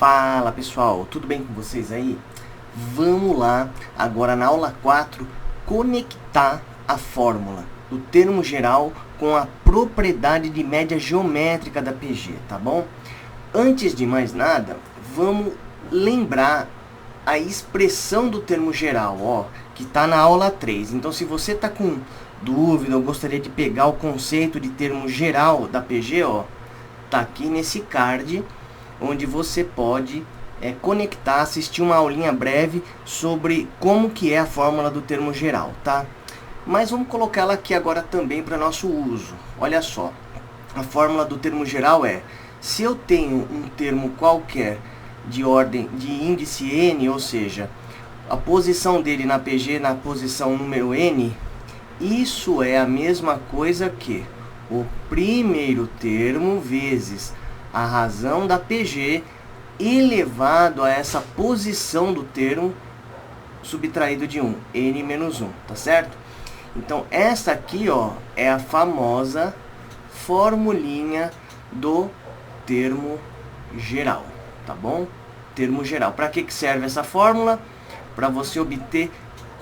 Fala pessoal, tudo bem com vocês aí? Vamos lá, agora na aula 4, conectar a fórmula do termo geral com a propriedade de média geométrica da PG, tá bom? Antes de mais nada, vamos lembrar a expressão do termo geral, ó, que está na aula 3. Então, se você está com dúvida ou gostaria de pegar o conceito de termo geral da PG, ó, tá aqui nesse card, onde você pode conectar, assistir uma aulinha breve sobre como que é a fórmula do termo geral, tá? Mas vamos colocá-la aqui agora também para nosso uso. Olha só, a fórmula do termo geral é: se eu tenho um termo qualquer de ordem de índice n, ou seja, a posição dele na PG na posição número n, isso é a mesma coisa que o primeiro termo vezes a razão da PG elevado a essa posição do termo subtraído de 1, n menos 1, tá certo? Então, essa aqui, ó, é a famosa formulinha do termo geral, tá bom? Termo geral. Para que serve essa fórmula? Para você obter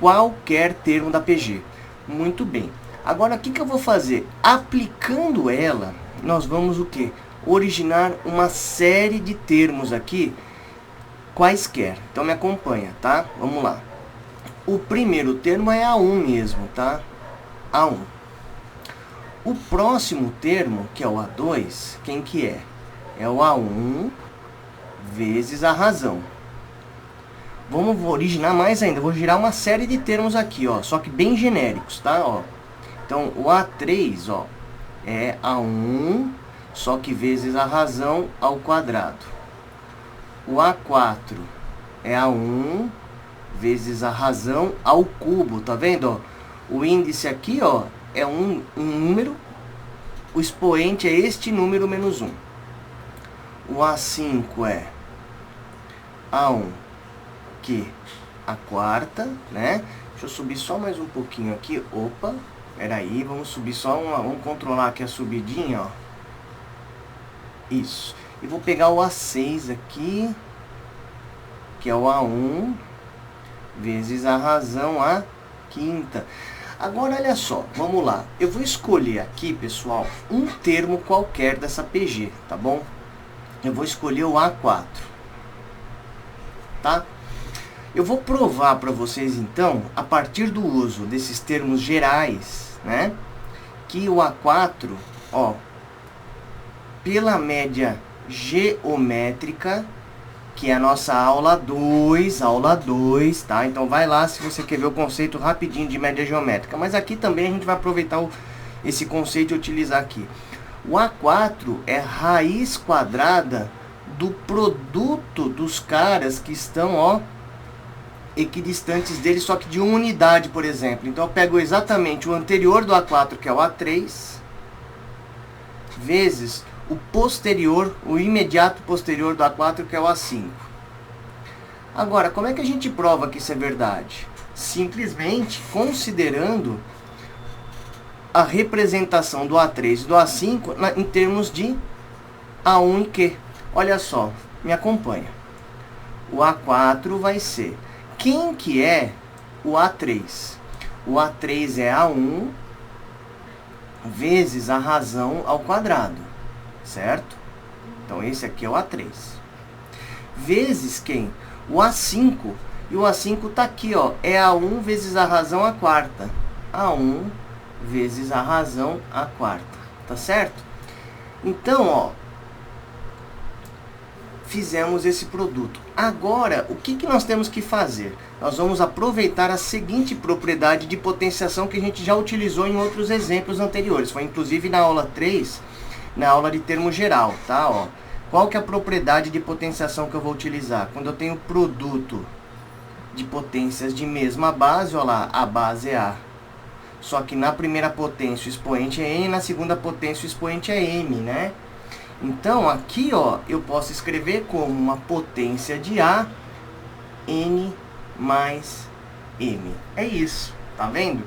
qualquer termo da PG. Muito bem. Agora, o que eu vou fazer? Aplicando ela, nós vamos o quê? Originar uma série de termos aqui, quaisquer. Então, me acompanha, tá? Vamos lá. O primeiro termo é A1 mesmo, tá? A1. O próximo termo, que é o A2, quem que é? É o A1 vezes a razão. Vamos originar mais ainda. Vou girar uma série de termos aqui, ó, só que bem genéricos, tá? Ó. Então, o A3, ó, é A1, só que vezes a razão ao quadrado. O A4 é A1 vezes a razão ao cubo, tá vendo? Ó? O índice aqui, ó, é um número, o expoente é este número menos 1. O A5 é A1, que a quarta, né? Deixa eu subir só mais um pouquinho aqui. Opa, peraí, vamos subir só vamos controlar aqui a subidinha, ó. Isso. E vou pegar o A6 aqui, que é o A1 vezes a razão a quinta. Agora, olha só, vamos lá. Eu vou escolher aqui, pessoal, um termo qualquer dessa PG, tá bom? Eu vou escolher o A4, tá? Eu vou provar para vocês, então, a partir do uso desses termos gerais, né? Que o A4, ó, pela média geométrica, que é a nossa aula 2, tá? Então vai lá se você quer ver o conceito rapidinho de média geométrica. Mas aqui também a gente vai aproveitar esse conceito e utilizar aqui. O A4 é raiz quadrada do produto dos caras que estão, ó, equidistantes dele, só que de uma unidade, por exemplo. Então eu pego exatamente o anterior do A4, que é o A3, vezes o posterior, o imediato posterior do A4, que é o A5. Agora, como é que a gente prova que isso é verdade? Simplesmente considerando a representação do A3 e do A5 em termos de A1 e Q. Olha só, me acompanha. O A4 vai ser... Quem que é o A3? O A3 é A1 vezes a razão ao quadrado. Certo? Então, esse aqui é o A3. Vezes quem? O A5. E o A5 está aqui, ó. É A1 vezes a razão à quarta. A1 vezes a razão à quarta. Tá certo? Então, ó, fizemos esse produto. Agora, o que nós temos que fazer? Nós vamos aproveitar a seguinte propriedade de potenciação que a gente já utilizou em outros exemplos anteriores. Foi inclusive na aula 3, na aula de termo geral, tá? Ó, qual que é a propriedade de potenciação que eu vou utilizar? Quando eu tenho produto de potências de mesma base, ó lá, a base é A. Só que na primeira potência o expoente é N, na segunda potência o expoente é M, né? Então, aqui, ó, eu posso escrever como uma potência de A, N mais M. É isso, tá vendo?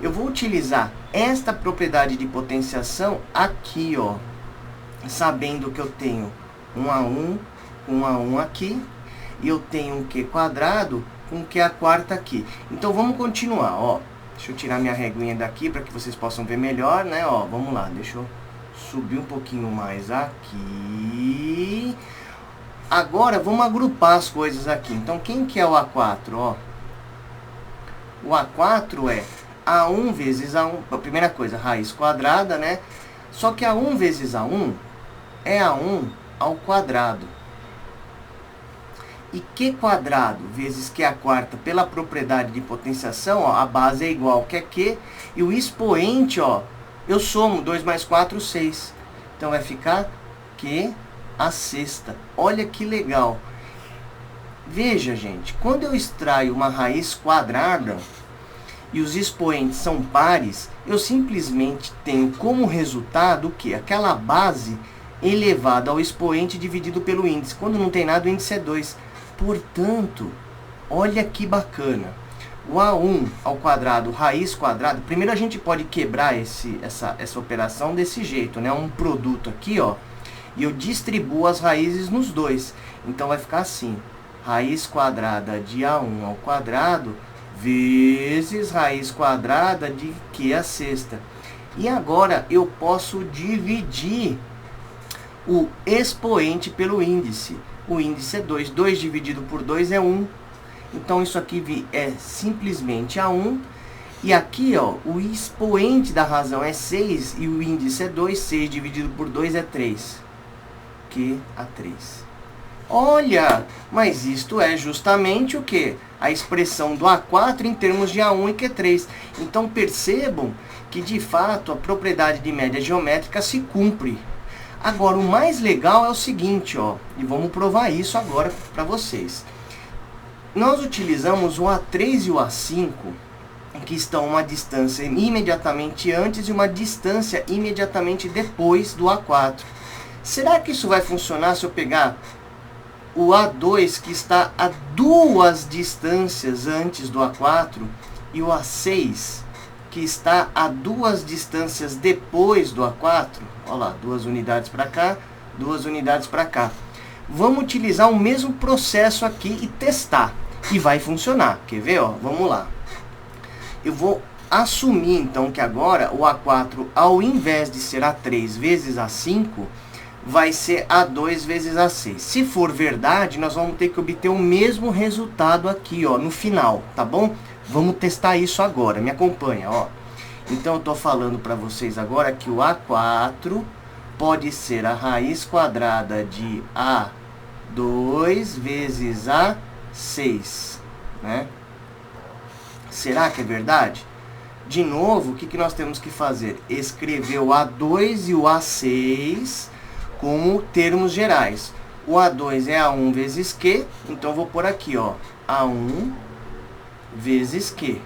Eu vou utilizar esta propriedade de potenciação aqui, ó, sabendo que eu tenho um A1 com A1 aqui, e eu tenho um Q quadrado com Q a quarta aqui. Então vamos continuar, ó. Deixa eu tirar minha reguinha daqui para que vocês possam ver melhor, né? Ó, vamos lá, deixa eu subir um pouquinho mais aqui. Agora vamos agrupar as coisas aqui. Então quem que é o A4? Ó, o A4 é A1 vezes A1. A primeira coisa, raiz quadrada, né? Só que A1 vezes A1 é A1 ao quadrado. E Q quadrado vezes Q a quarta, pela propriedade de potenciação, ó, a base é igual que é Q, e o expoente, ó, eu somo 2 mais 4, 6. Então vai ficar Q a sexta. Olha que legal. Veja, gente, quando eu extraio uma raiz quadrada e os expoentes são pares, eu simplesmente tenho como resultado o quê? Aquela base elevada ao expoente dividido pelo índice. Quando não tem nada, o índice é 2. Portanto, olha que bacana. O A1 ao quadrado, raiz quadrada, primeiro a gente pode quebrar essa operação desse jeito, né? Um produto aqui, ó, e eu distribuo as raízes nos dois. Então vai ficar assim, raiz quadrada de A1 ao quadrado vezes raiz quadrada de Q a sexta. E agora eu posso dividir o expoente pelo índice. O índice é 2. 2 dividido por 2 é 1. Então, isso aqui é simplesmente A1. E aqui, ó, o expoente da razão é 6 e o índice é 2. 6 dividido por 2 é 3. Q a 3. Olha, mas isto é justamente o quê? A expressão do A4 em termos de A1 e Q3. Então, percebam que, de fato, a propriedade de média geométrica se cumpre. Agora, o mais legal é o seguinte, ó, e vamos provar isso agora para vocês. Nós utilizamos o A3 e o A5, que estão uma distância imediatamente antes e uma distância imediatamente depois do A4. Será que isso vai funcionar se eu pegar o A2, que está a 2 distâncias antes do A4, e o A6, que está a 2 distâncias depois do A4? Olha lá, 2 unidades para cá, 2 unidades para cá. Vamos utilizar o mesmo processo aqui e testar. E vai funcionar. Quer ver? Ó? Vamos lá. Eu vou assumir, então, que agora o A4, ao invés de ser A3 vezes A5, vai ser A2 vezes A6. Se for verdade, nós vamos ter que obter o mesmo resultado aqui, ó, no final, tá bom? Vamos testar isso agora. Me acompanha, ó. Então, eu estou falando para vocês agora que o A4 pode ser a raiz quadrada de A2 vezes A6, né? Será que é verdade? De novo, o que nós temos que fazer? Escrever o A2 e o A6 como termos gerais. O A2 é A1 vezes Q, então eu vou pôr aqui, ó, A1 vezes Q,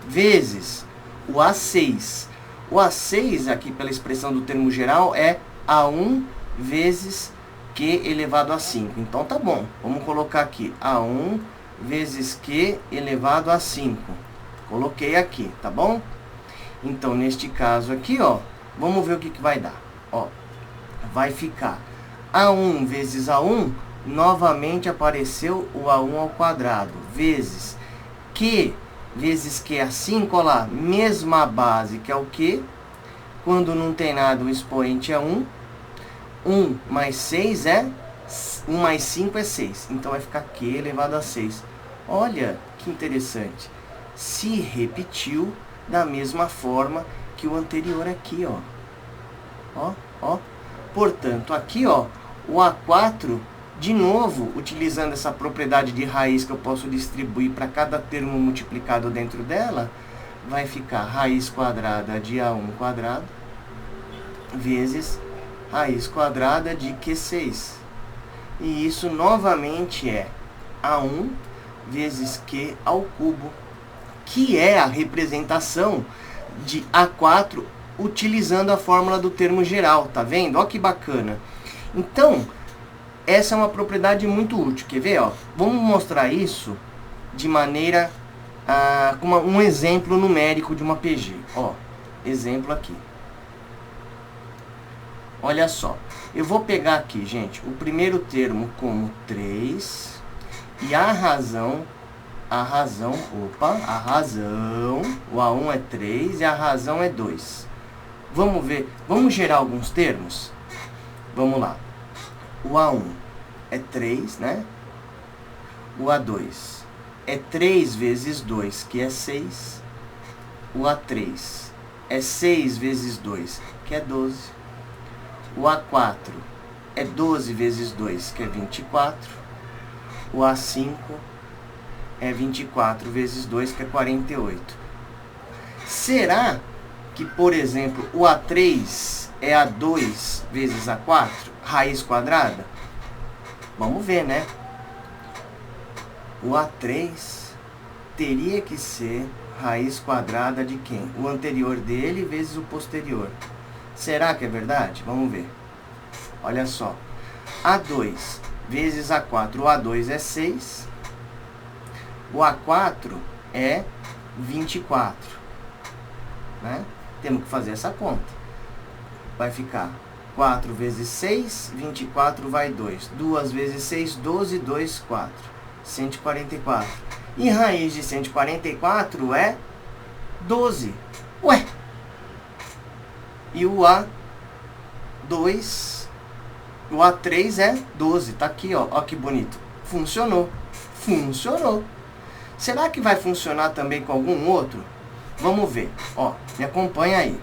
vezes o A6. O A6, aqui pela expressão do termo geral, é A1 vezes Q elevado a 5. Então, tá bom. Vamos colocar aqui A1 vezes Q elevado a 5. Coloquei aqui, tá bom? Então, neste caso aqui, ó, vamos ver o que vai dar. Ó, vai ficar A1 vezes A1, novamente apareceu o A1 ao quadrado, vezes Q vezes Q a 5, olha lá, mesma base que é o Q. Quando não tem nada, o expoente é 1. 1 mais 6 é... 1 mais 5 é 6. Então, vai ficar Q elevado a 6. Olha, que interessante. Se repetiu da mesma forma que o anterior aqui, ó. Ó, ó. Portanto, aqui, ó, o A4... De novo, utilizando essa propriedade de raiz que eu posso distribuir para cada termo multiplicado dentro dela, vai ficar raiz quadrada de A1 quadrado vezes raiz quadrada de Q6. E isso novamente é A1 vezes Q ao cubo, que é a representação de A4 utilizando a fórmula do termo geral, tá vendo? Olha que bacana. Então, essa é uma propriedade muito útil. Quer ver? Ó? Vamos mostrar isso de maneira com um exemplo numérico de uma PG. Ó, exemplo aqui. Olha só, eu vou pegar aqui, gente, o primeiro termo como 3 e a razão, o A1 é 3 e a razão é 2. Vamos ver, vamos gerar alguns termos? Vamos lá. O A1 é 3, né? O A2 é 3 vezes 2, que é 6. O A3 é 6 vezes 2, que é 12. O A4 é 12 vezes 2, que é 24. O A5 é 24 vezes 2, que é 48. Será que, por exemplo, o A3 é A2 vezes A4, raiz quadrada? Vamos ver, né? O A3 teria que ser raiz quadrada de quem? O anterior dele vezes o posterior. Será que é verdade? Vamos ver. Olha só. A2 vezes A4. O A2 é 6. O A4 é 24. Né? Temos que fazer essa conta. Vai ficar 4 vezes 6, 24 vai 2. 2 vezes 6, 12, 2, 4. 144. E raiz de 144 é 12. Ué! E o A2, o A3 é 12. Tá aqui, ó. Ó que bonito. Funcionou. Funcionou. Será que vai funcionar também com algum outro? Vamos ver. Ó, me acompanha aí.